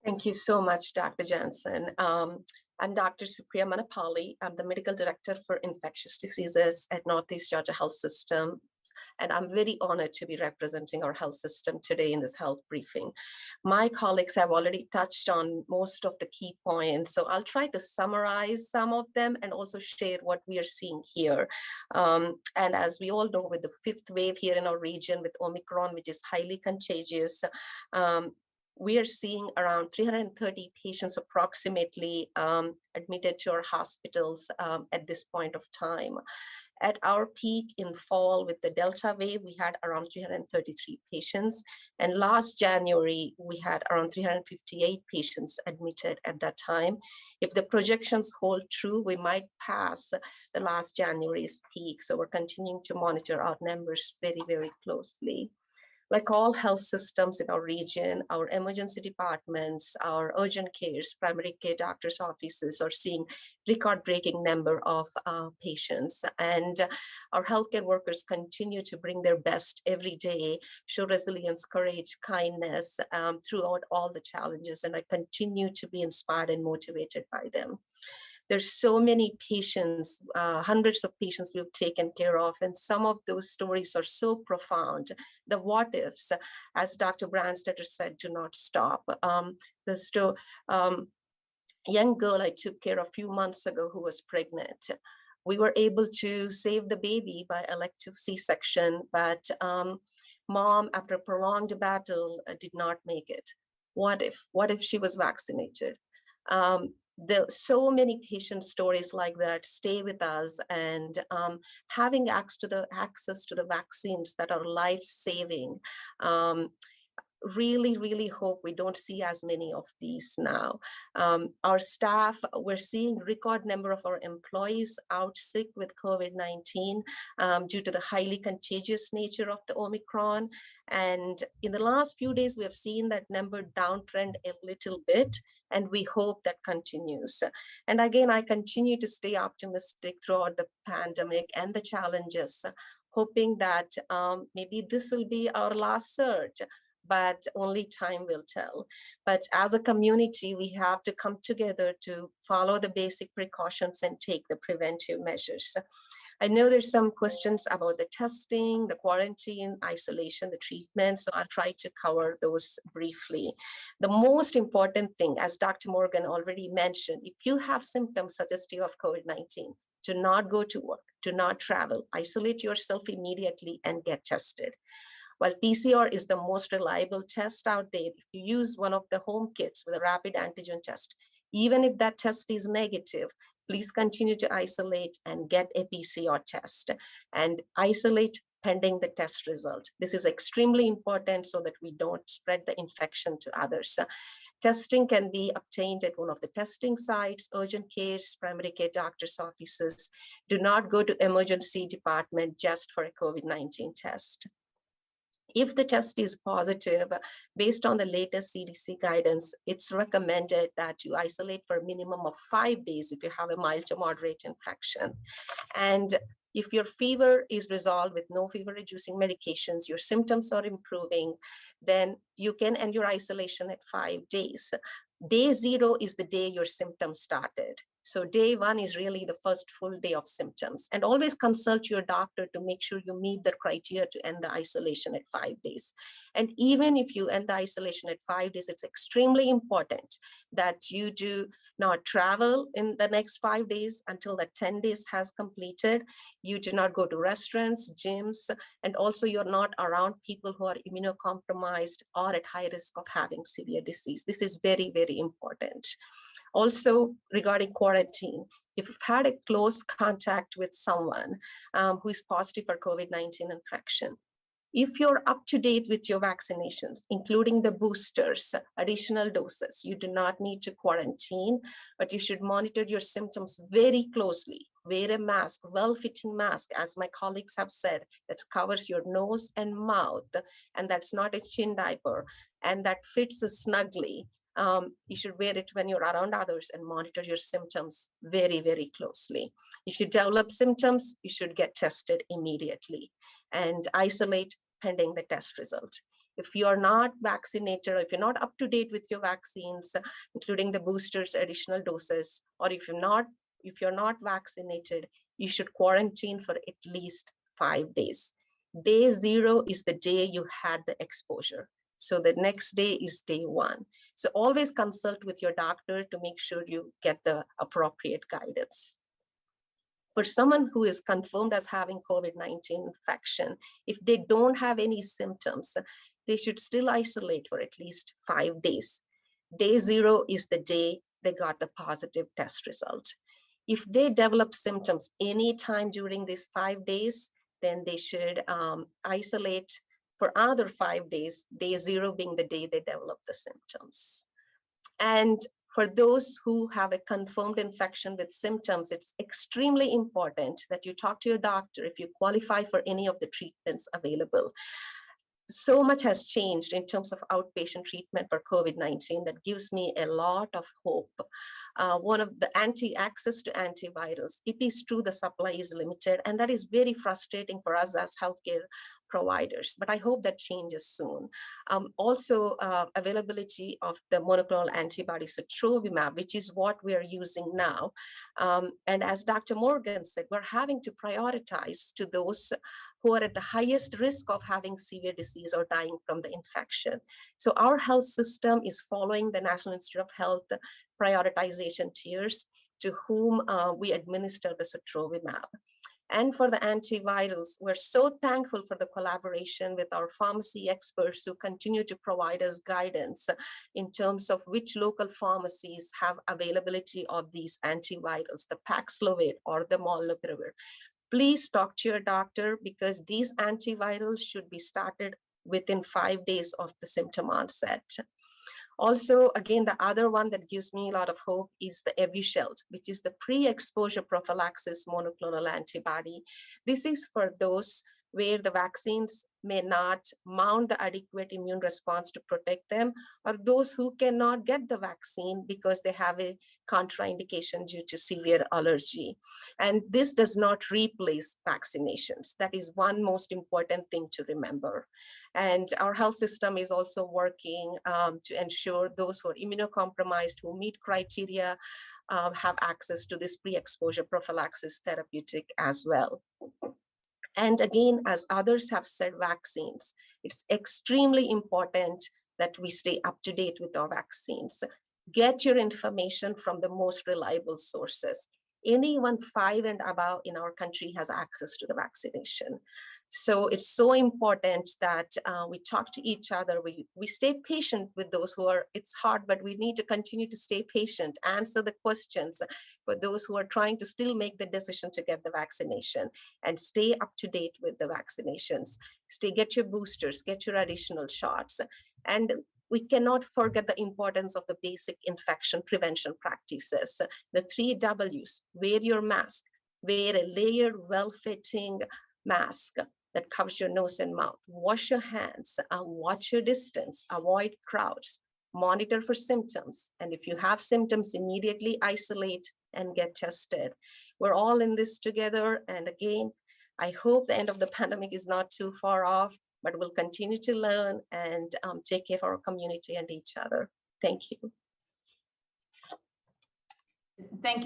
Thank you so much, Dr. Jansen. I'm Dr. Supriya Manapali. I'm the Medical Director for Infectious Diseases at Northeast Georgia Health System, and I'm very honored to be representing our health system today in this health briefing. My colleagues have already touched on most of the key points, so I'll try to summarize some of them and also share what we are seeing here. And as we all know, with the fifth wave here in our region with Omicron, which is highly contagious, we are seeing around 330 patients approximately admitted to our hospitals at this point of time. At our peak in fall with the Delta wave, we had around 333 patients. And last January, we had around 358 patients admitted at that time. If the projections hold true, we might pass the last January's peak. So we're continuing to monitor our numbers very, very closely. Like all health systems in our region, our emergency departments, our urgent cares, primary care doctors' offices are seeing record-breaking number of patients. And our healthcare workers continue to bring their best every day, show resilience, courage, kindness throughout all the challenges. And I continue to be inspired and motivated by them. There's so many patients, hundreds of patients we've taken care of, and some of those stories are so profound. The what ifs, as Dr. Brandstetter said, do not stop. Young girl I took care of a few months ago who was pregnant. We were able to save the baby by elective C-section, but mom, after a prolonged battle, did not make it. What if she was vaccinated? So many patient stories like that stay with us, and having access to the vaccines that are life-saving. Really hope we don't see as many of these now. Our staff, we're seeing record number of our employees out sick with COVID-19 due to the highly contagious nature of the Omicron. And in the last few days, we have seen that number downtrend a little bit, and we hope that continues. And again, I continue to stay optimistic throughout the pandemic and the challenges, hoping that maybe this will be our last surge, but only time will tell. But as a community, we have to come together to follow the basic precautions and take the preventive measures. I know there's some questions about the testing, the quarantine, isolation, the treatment, so I'll try to cover those briefly. The most important thing, as Dr. Morgan already mentioned, if you have symptoms suggestive of COVID-19, do not go to work, do not travel, isolate yourself immediately and get tested. While PCR is the most reliable test out there, if you use one of the home kits with a rapid antigen test, even if that test is negative, please continue to isolate and get a PCR test and isolate pending the test result. This is extremely important so that we don't spread the infection to others. Testing can be obtained at one of the testing sites, urgent cares, primary care doctors' offices. Do not go to emergency department just for a COVID-19 test. If the test is positive, based on the latest CDC guidance, it's recommended that you isolate for a minimum of 5 days if you have a mild to moderate infection. And if your fever is resolved with no fever-reducing medications, your symptoms are improving, then you can end your isolation at 5 days. Day 0 is the day your symptoms started. So day 1 is really the first full day of symptoms. And always consult your doctor to make sure you meet the criteria to end the isolation at 5 days. And even if you end the isolation at 5 days, it's extremely important that you do not travel in the next 5 days until the 10 days has completed. You do not go to restaurants, gyms, and also you're not around people who are immunocompromised or at high risk of having severe disease. This is very, very important. Also, regarding quarantine, if you've had a close contact with someone who is positive for COVID-19 infection, if you're up to date with your vaccinations, including the boosters, additional doses, you do not need to quarantine, but you should monitor your symptoms very closely. Wear a mask, well-fitting mask, as my colleagues have said, that covers your nose and mouth, and that's not a chin diaper, and that fits snugly. You should wear it when you're around others and monitor your symptoms very, very closely. If you develop symptoms, you should get tested immediately and isolate pending the test result. If you're not vaccinated, or if you're not up to date with your vaccines, including the boosters, additional doses, or if you're not vaccinated, you should quarantine for at least 5 days. Day 0 is the day you had the exposure. So the next day is day 1. So always consult with your doctor to make sure you get the appropriate guidance. For someone who is confirmed as having COVID-19 infection, if they don't have any symptoms, they should still isolate for at least 5 days. Day 0 is the day they got the positive test result. If they develop symptoms anytime during these 5 days, then they should isolate for another 5 days, day 0 being the day they develop the symptoms. And for those who have a confirmed infection with symptoms, it's extremely important that you talk to your doctor if you qualify for any of the treatments available. So much has changed in terms of outpatient treatment for COVID-19 that gives me a lot of hope. One of the access to antivirals, it is true the supply is limited, and that is very frustrating for us as healthcare providers, but I hope that changes soon. Also, availability of the monoclonal antibody sotrovimab, which is what we are using now. And as Dr. Morgan said, we're having to prioritize to those who are at the highest risk of having severe disease or dying from the infection. So our health system is following the National Institute of Health prioritization tiers to whom we administer the sotrovimab. And for the antivirals, we're so thankful for the collaboration with our pharmacy experts who continue to provide us guidance in terms of which local pharmacies have availability of these antivirals, the Paxlovid or the Molnupiravir. Please talk to your doctor because these antivirals should be started within 5 days of the symptom onset. Also, again, the other one that gives me a lot of hope is the Evusheld, which is the pre-exposure prophylaxis monoclonal antibody. This is for those where the vaccines may not mount the adequate immune response to protect them, or those who cannot get the vaccine because they have a contraindication due to severe allergy. And this does not replace vaccinations. That is one most important thing to remember. And our health system is also working to ensure those who are immunocompromised, who meet criteria, have access to this pre-exposure prophylaxis therapeutic as well. And again, as others have said, vaccines, it's extremely important that we stay up to date with our vaccines. Get your information from the most reliable sources. Anyone 5 and above in our country has access to the vaccination. So it's so important that we talk to each other. We stay patient with those who are, it's hard, but we need to continue to stay patient, answer the questions for those who are trying to still make the decision to get the vaccination, and stay up to date with the vaccinations. Get your boosters, get your additional shots. And we cannot forget the importance of the basic infection prevention practices. The 3 W's: wear your mask, wear a layered, well-fitting mask that covers your nose and mouth, wash your hands, watch your distance, avoid crowds, monitor for symptoms. And if you have symptoms, immediately isolate and get tested. We're all in this together. And again, I hope the end of the pandemic is not too far off, but we'll continue to learn and take care of our community and each other. Thank you. Thank you.